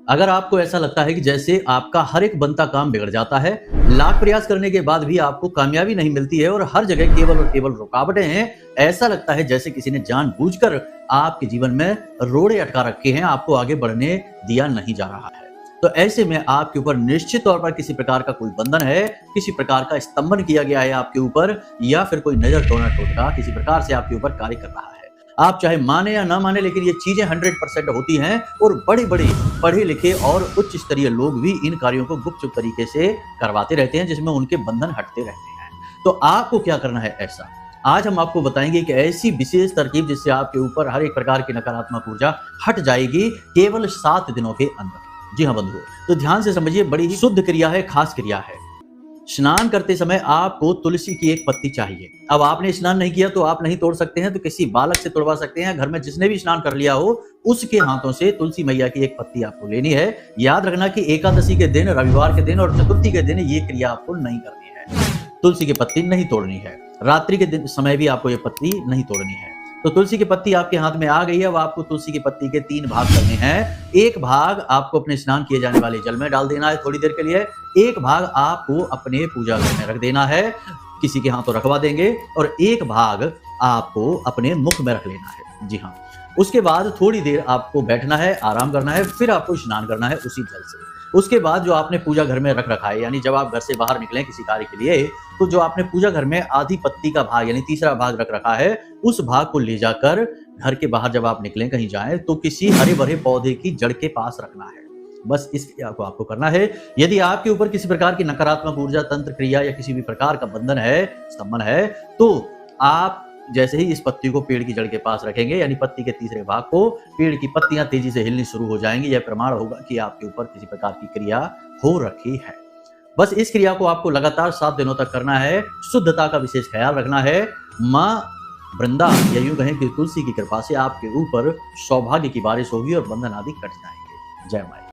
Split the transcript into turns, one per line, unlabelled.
अगर आपको ऐसा लगता है कि जैसे आपका हर एक बनता काम बिगड़ जाता है, लाख प्रयास करने के बाद भी आपको कामयाबी नहीं मिलती है और हर जगह केवल और केवल रुकावटें हैं, ऐसा लगता है जैसे किसी ने जानबूझकर आपके जीवन में रोड़े अटका रखे हैं, आपको आगे बढ़ने दिया नहीं जा रहा है। तो ऐसे में आपके ऊपर निश्चित तौर पर किसी प्रकार का कोई बंधन है, किसी प्रकार का स्तंभन किया गया है आपके ऊपर, या फिर कोई नज़र टोना टोटका किसी प्रकार से आपके ऊपर कार्य कर रहा है। आप चाहे माने या ना माने, लेकिन ये चीजें 100% होती हैं और बड़े-बड़े पढ़े लिखे और उच्च स्तरीय लोग भी इन कार्यों को गुपचुप तरीके से करवाते रहते हैं, जिसमें उनके बंधन हटते रहते हैं। तो आपको क्या करना है ऐसा? आज हम आपको बताएंगे कि ऐसी विशेष तरकीब जिससे आपके ऊपर हर एक प्रकार की नकारात्मक ऊर्जा हट जाएगी केवल 7 दिनों के अंदर। जी हाँ बंधुओं, तो ध्यान से समझिए, बड़ी ही शुद्ध क्रिया है, खास क्रिया है। स्नान करते समय आपको तुलसी की एक पत्ती चाहिए। अब आपने स्नान नहीं किया तो आप नहीं तोड़ सकते हैं, तो किसी बालक से तोड़वा सकते हैं। घर में जिसने भी स्नान कर लिया हो उसके हाथों से तुलसी मैया की एक पत्ती आपको लेनी है। याद रखना कि एकादशी के दिन, रविवार के दिन और चतुर्थी के दिन ये क्रिया आपको नहीं करनी है। तुलसी की पत्ती नहीं तोड़नी है। रात्रि के दिन समय भी आपको ये पत्ती नहीं तोड़नी है। तो तुलसी की पत्ती आपके हाथ में आ गई है। अब आपको तुलसी की पत्ती के 3 भाग करने हैं। एक भाग आपको अपने स्नान किए जाने वाले जल में डाल देना है थोड़ी देर के लिए। एक भाग आपको अपने पूजा घर में रख देना है, किसी के हाथों रखवा देंगे, और एक भाग आपको अपने मुख में रख लेना है। जी हाँ, उसके बाद थोड़ी देर आपको बैठना है, आराम करना है, फिर आपको स्नान करना है उसी जल से। उसके बाद जो आपने पूजा घर में रख रखा है, यानी जब आप घर से बाहर निकलें किसी कार्य के लिए, तो जो आपने पूजा घर में आधी पत्ती का भाग यानी तीसरा भाग रख रखा है, उस भाग को ले जाकर घर के बाहर जब आप निकलें कहीं जाएं, तो किसी हरे भरे पौधे की जड़ के पास रखना है। बस इस क्रिया को आपको करना है। यदि आपके ऊपर किसी प्रकार की नकारात्मक ऊर्जा, तंत्र क्रिया या किसी भी प्रकार का बंधन है, स्तंभन है, तो आप जैसे ही इस पत्ती को पेड़ की जड़ के पास रखेंगे, यानी पत्ती के तीसरे भाग को, पेड़ की पत्तियां तेजी से हिलनी शुरू हो जाएंगी। यह प्रमाण होगा कि आपके यूपर किसी प्रकार की क्रिया हो रखी है। बस इस क्रिया को आपको लगातार 7 दिनों तक करना है। शुद्धता का विशेष ख्याल रखना है। माँ वृंदा, या यूं कहें कि तुलसी की कृपा से आपके ऊपर सौभाग्य की बारिश होगी और बंधन आदि कट जाएंगे। जय माता।